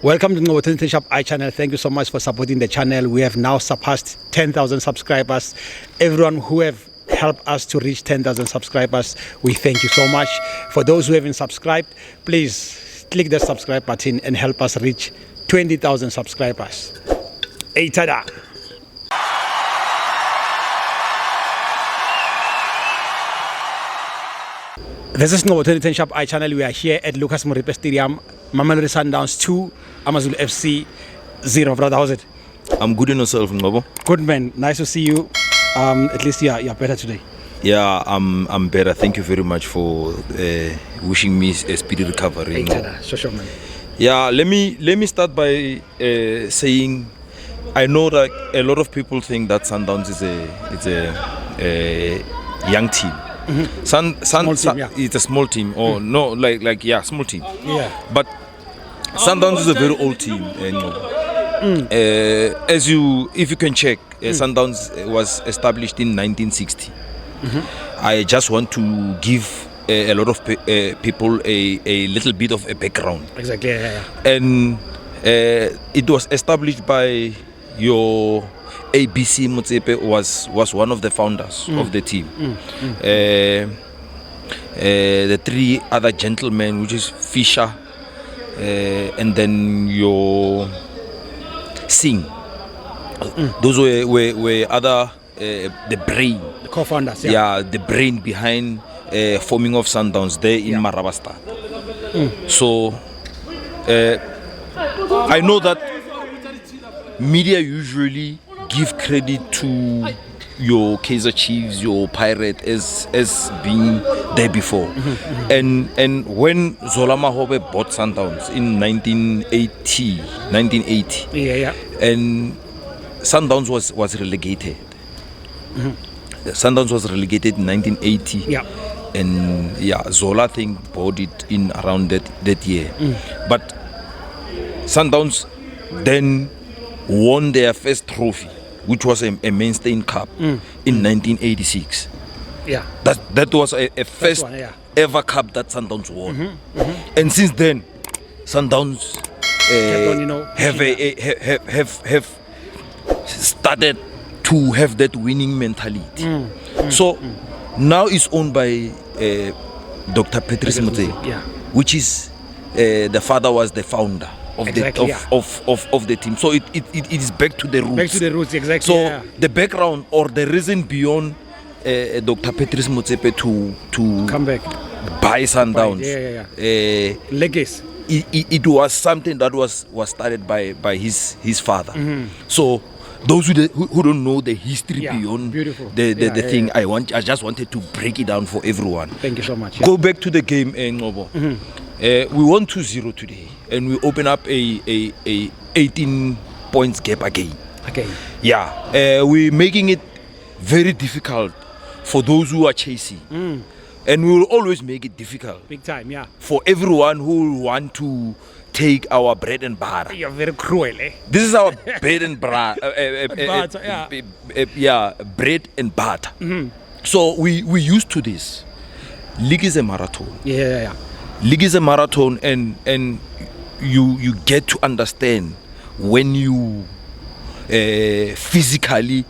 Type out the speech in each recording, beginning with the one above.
Welcome to the Shop channel. Thank you so much for supporting the channel. We have now surpassed 10,000 subscribers. Everyone who have helped us to reach 10,000 subscribers, we thank you so much. For those who haven't subscribed, please click the subscribe button and help us reach 20,000 subscribers. Hey, tada! This is Ngobo 2010 Shop channel. We are here at Lucas Moripe Stadium. Mamelodi Sundowns 2, Amazulu FC 0. Brother, how's it? I'm good in yourself, Ngobo. Good, man. Nice to see you. At least you're better today. Yeah, I'm better. Thank you very much for wishing me a speedy recovery. Sure, man. Yeah, let me start by saying I know that a lot of people think that Sundowns is a young team. Mm-hmm. Small team, yeah. It's a small team, or no, small team. Yeah. But Sundowns is a very old team, and if you can check, Sundowns was established in 1960. Mm-hmm. I just want to give a lot of people a little bit of a background. Exactly. Yeah. And it was established by your ABC Motsepe was one of the founders of the team. The three other gentlemen, which is Fisher, and then your Singh. Those were other the brain, the co-founders. Yeah, the brain behind forming of Sundowns there in Marabastad. So I know that media usually give credit to your Kaizer Chiefs, your Pirate as being there before. And when Zola Mahobe bought Sundowns in 1980, and Sundowns was relegated. Sundowns was relegated in 1980. Yeah. And Zola I think bought it in around that year. But Sundowns then won their first trophy, which was a Mainstain Cup in 1986. Yeah, that was a first ever cup that Sundowns won. And since then, Sundowns have started to have that winning mentality. So now it's owned by Dr. Patrice Motsepe, which is the father was the founder of the team. So it is back to the roots. Back to the roots, exactly. So the background or the reason beyond Dr. Patrice Motsepe to come back, buy Sundowns, legacy. It was something that was started by his father. So those who don't know the history beyond the thing, I just wanted to break it down for everyone. Thank you so much. Go back to the game, Ngobo. We won 2-0 today, and we open up a 18 points gap again. Yeah, we're making it very difficult for those who are chasing. And we will always make it difficult. Big time, yeah. For everyone who will want to take our bread and butter. You're very cruel, eh? This is our bread and butter. Bread and butter. So we used to this. League is a marathon. Yeah. League is a marathon, and you get to understand when you physically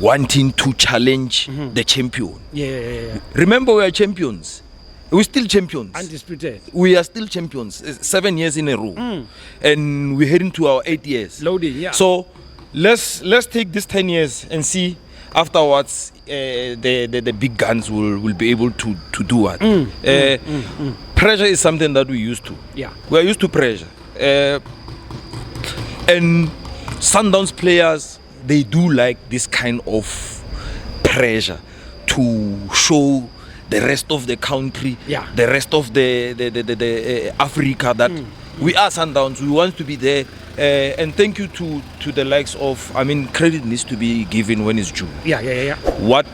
wanting to challenge the champion. Yeah. Remember, we are champions. We're still champions. Undisputed. We are still champions. 7 years in a row, and we're heading to our 8 years. Loading, yeah. So let's take this 10 years and see afterwards the big guns will be able to do what. Pressure is something that we used to. Yeah. We are used to pressure. And Sundowns players, they do like this kind of pressure to show the rest of the country, the rest of the Africa that we are Sundowns. We want to be there. And thank you to the likes of, credit needs to be given when it's due. Yeah. What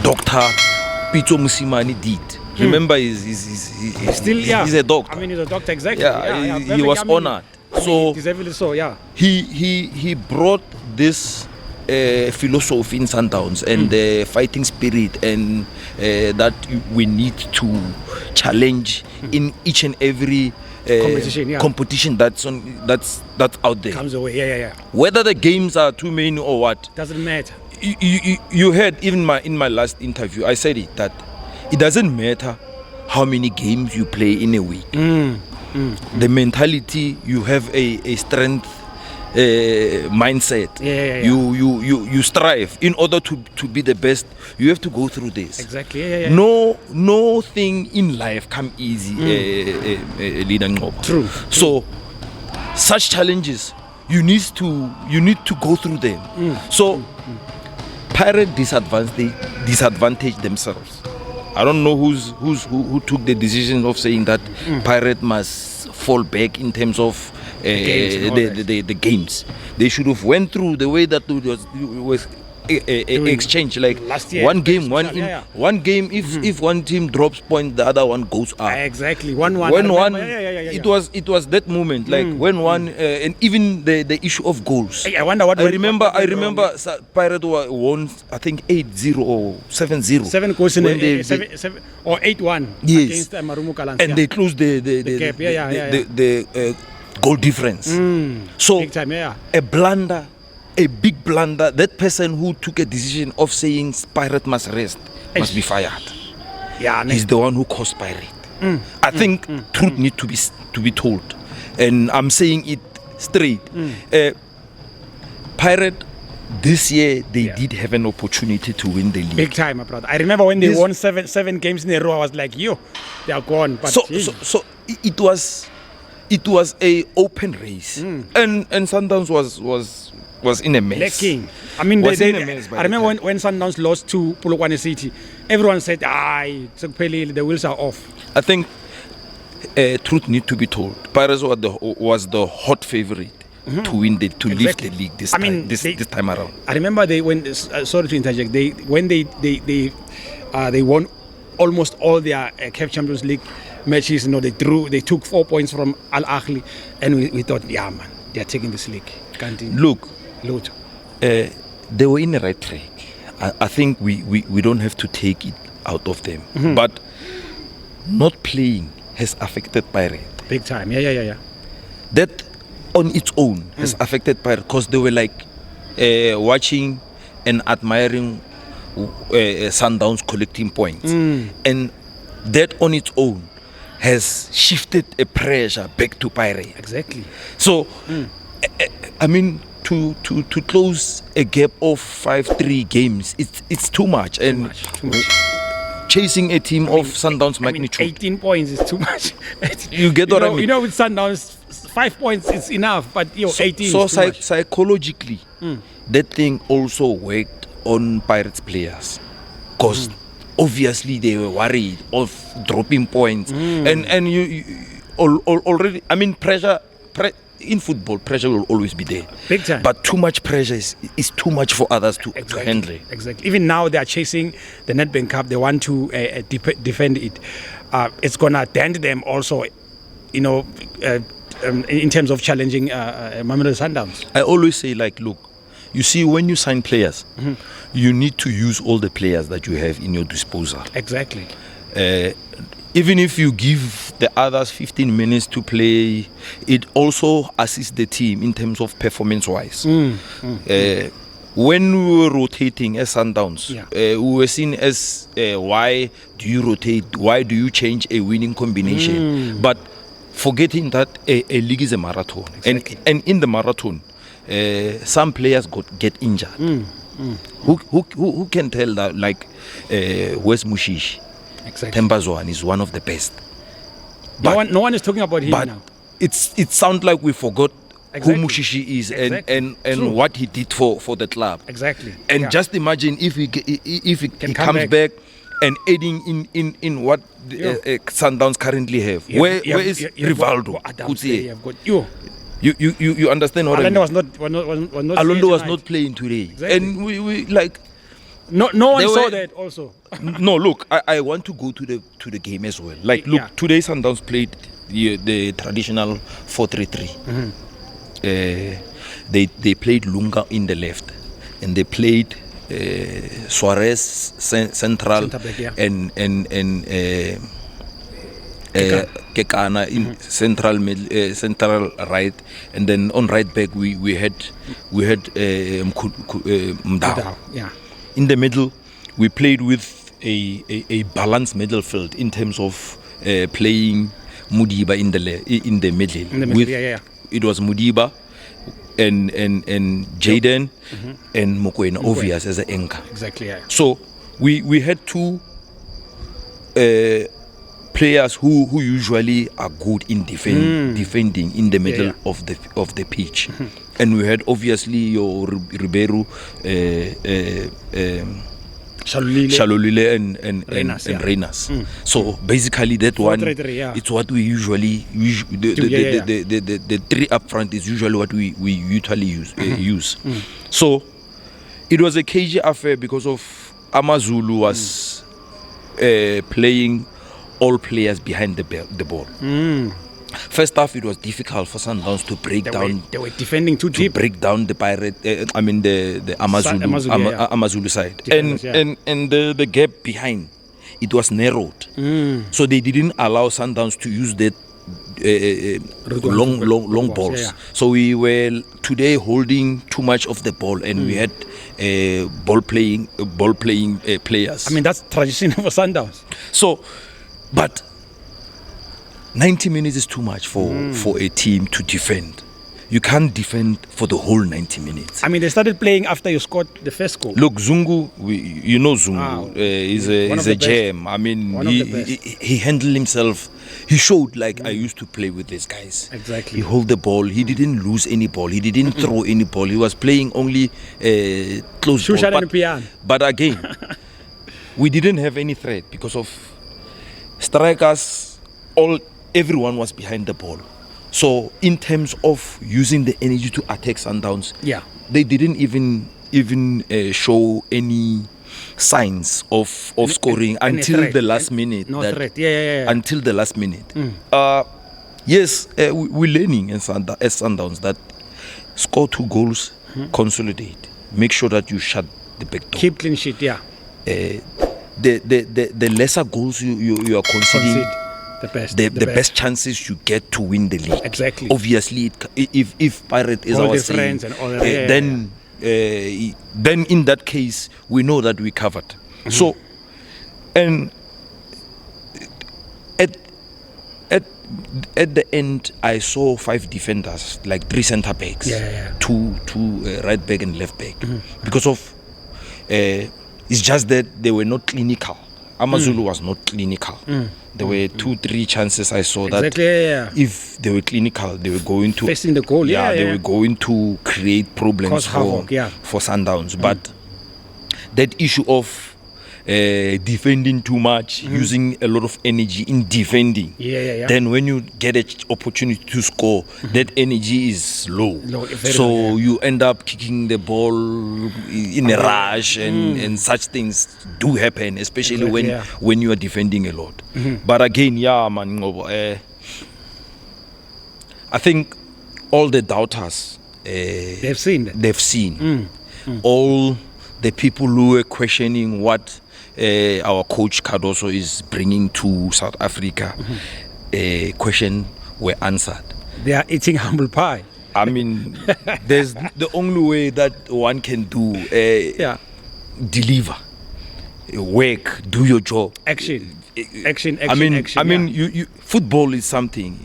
Dr. Pito Musimani did. Remember, he's still, he's a doctor. He's a doctor, exactly. Yeah, he was honored. So deservedly so, yeah. He brought this philosophy in Sundowns and the fighting spirit, and that we need to challenge in each and every competition that's out there. Comes away, yeah. Whether the games are too many or what, Doesn't matter. You heard even in my last interview, I said it, that it doesn't matter how many games you play in a week. The mentality, you have a strength mindset. You strive in order to be the best. You have to go through this. Exactly. No thing in life come easy. Leader Ngoba. True. So such challenges, you need to go through them. So Pirate disadvantage themselves. I don't know who took the decision of saying that Pirate must fall back in terms of the games. They should have went through the way that it was exchange, like last year, one game, one game. If one team drops point, the other one goes up. Exactly, 1-1. When one, it was that moment, like when one, and even the issue of goals. I wonder what. I remember Pirate won, I think 8-0 or 7-0. 7 goals in seven or 8-1 against Marumu Kalans. And they closed the gap. The goal difference. So big time, a big blunder. That person who took a decision of saying Pirate must rest must be fired. He's the one who caused Pirate. I think truth needs to be told, and I'm saying it straight. Pirate this year they did have an opportunity to win the league. Big time, my brother. I remember when they won seven games in a row. I was like, yo, they are gone. But so it was a open race, and Sundowns was in a mess. Lacking. I mean, I remember when Sundowns lost to Polokwane City, everyone said, the wheels are off. I think truth need to be told. Pirates was the hot favorite to win lift the league this time around. I remember sorry to interject. They won almost all their CAF Champions League matches. They took 4 points from Al Ahly, and we thought, man, they are taking this league. Look, they were in the right track. I think we don't have to take it out of them. But not playing has affected Pirate. Big time, yeah. That on its own has affected Pirate, because they were like watching and admiring Sundowns collecting points. And that on its own has shifted a pressure back to Pirate. Exactly. So, I mean, to close a gap of 5-3 games, it's too much. Too much. Chasing a team of Sundowns magnitude. 18 points is too much. You get what I mean? With Sundowns, 5 points is enough, but 18 is too much. Psychologically, that thing also worked on Pirates players, because obviously they were worried of dropping points, and you already. I mean, pressure in football, pressure will always be there. Big time. But too much pressure is too much for others to handle. Exactly. Even now they are chasing the Nedbank Cup. They want to defend it. It's gonna dent them also, in terms of challenging Mamelodi Sundowns. I always say, look, you see, when you sign players, you need to use all the players that you have in your disposal. Exactly. Even if you give the others 15 minutes to play, it also assists the team in terms of performance-wise. When we were rotating as Sundowns, we were seen as why do you rotate? Why do you change a winning combination? But forgetting that a league is a marathon. Exactly. And in the marathon, some players get injured. Who can tell that? Where's Mushish? Exactly. Tembazwan is one of the best. No one is talking about him now. It sounds like we forgot who Mushishi is and what he did for the club. Exactly. And just imagine if he comes back and aiding in what Sundowns currently have. Where is Rivaldo? You understand what I mean? Alondo was not playing today. Exactly. And we No one saw that also. No, look, I want to go to the game as well. Today Sundowns played the traditional 4-3-3. They played Lunga in the left, and they played Suarez central, back, and Kekana in central middle, central right, and then on right back we had Mdao. Yeah. In the middle, we played with a balanced middle field in terms of playing Mudiba in the middle. With, it was Mudiba and Jaden and Mokoena, obvious as an anchor. Exactly. Yeah. So we had two players who usually are good in defending in the middle of the pitch, and we had obviously your Ribeiro, Shalolile and Renas. So basically that one, it's what we usually the three up front is usually what we usually use. So it was a cagey affair because of Amazulu was playing all players behind the ball. First half, it was difficult for Sundowns to break down. They were defending too deep. Break down the Pirate. The Amazulu side, and the gap behind, it was narrowed. So they didn't allow Sundowns to use that long balls. Yeah. So we were today holding too much of the ball, and we had ball playing players. I mean, that's traditional for Sundowns. So, but 90 minutes is too much for a team to defend. You can't defend for the whole 90 minutes. I mean, they started playing after you scored the first goal. Look, Zungu, you know Zungu, he's a gem. I mean, he handled himself. He showed like I used to play with these guys. Exactly. He held the ball. He didn't lose any ball. He didn't throw any ball. He was playing only close ball. But again, we didn't have any threat because of strikers. Everyone was behind the ball. So in terms of using the energy to attack Sundowns, they didn't even show any signs of scoring until the last minute. Until the last minute. Yes, we're learning as Sundowns that score 2 goals, consolidate, make sure that you shut the back door. Keep clean sheet, The lesser goals you are conceding, the best chances you get to win the league. Exactly. Obviously, if Pirate is all our friends and all that, then in that case we know that we covered. So, and at the end, I saw 5 defenders, like 3 centre backs, 2 right back and left back, because of it's just that they were not clinical. Amazulu was not clinical. There were 2-3 chances I saw that if they were clinical, they were going to facing the goal. They were going to create problems for Sundowns. But that issue of defending too much, using a lot of energy in defending, then when you get an opportunity to score, that energy is low. So you end up kicking the ball in a rush, and such things do happen, especially when you are defending a lot. But again, I think all the doubters, they've seen. All the people who were questioning what our coach Cardoso is bringing to South Africa, question were answered. They are eating humble pie. I mean, there's the only way that one can do deliver, work, do your job. Action. I mean, you football is something.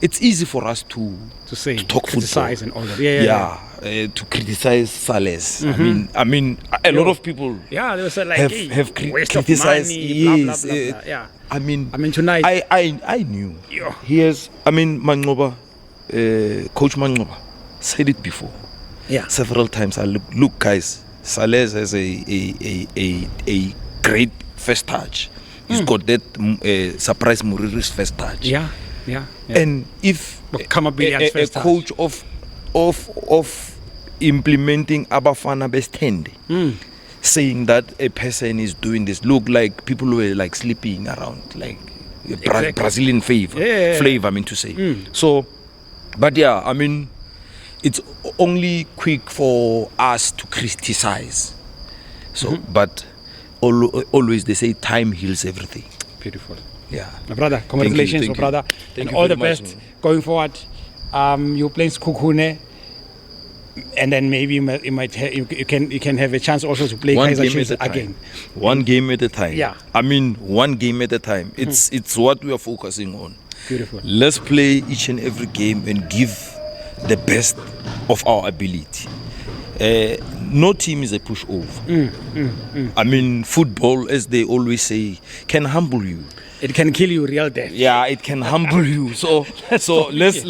It's easy for us to say, to talk criticize football. And all that. To criticize Sales. I mean, a lot of people they were like, have criticized. Money, blah, blah, blah. I mean, tonight I knew. Mangoba, Coach Mangoba said it before. Several times. I look, guys. Sales has a great first touch. He's got that surprise Muriri's first touch. And if a coach of implementing Abafana Bestende, saying that a person is doing this, look like people were like sleeping around, like Brazilian flavor, I mean to say. So, but I mean, it's only quick for us to criticize. So, but always they say time heals everything. Beautiful. Yeah. My brother, congratulations, Thank my brother. Thank and you all the very much, best man. going forward. You're playing Skukune, and then maybe you can have a chance also to play One Kaizer game Chiefs at a time. again. One game at a time. Yeah. I mean, one game at a time. It's what we are focusing on. Beautiful. Let's play each and every game and give the best of our ability. No team is a pushover. I mean, football, as they always say, can humble you. It can kill you real death. Yeah, it can humble you. So let's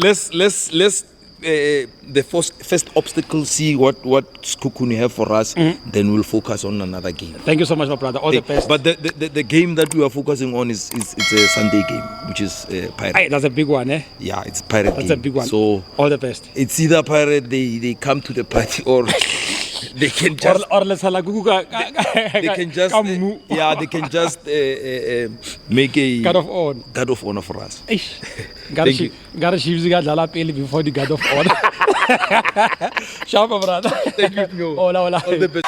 the first obstacle, see what Skukuni have for us, then we'll focus on another game. Thank you so much, my brother. All the best. But the game that we are focusing on is it's a Sunday game, which is Pirate. Hey, that's a big one, eh? Yeah, it's Pirate That's game. a big one. So all the best. it's either Pirate, they come to the party, or they can just they can just they can just make a God of honor. guard of honor for us. Gotta Chiefs got pele before the God of honor. Ciao, my brother. Thank you. Hola. All the best.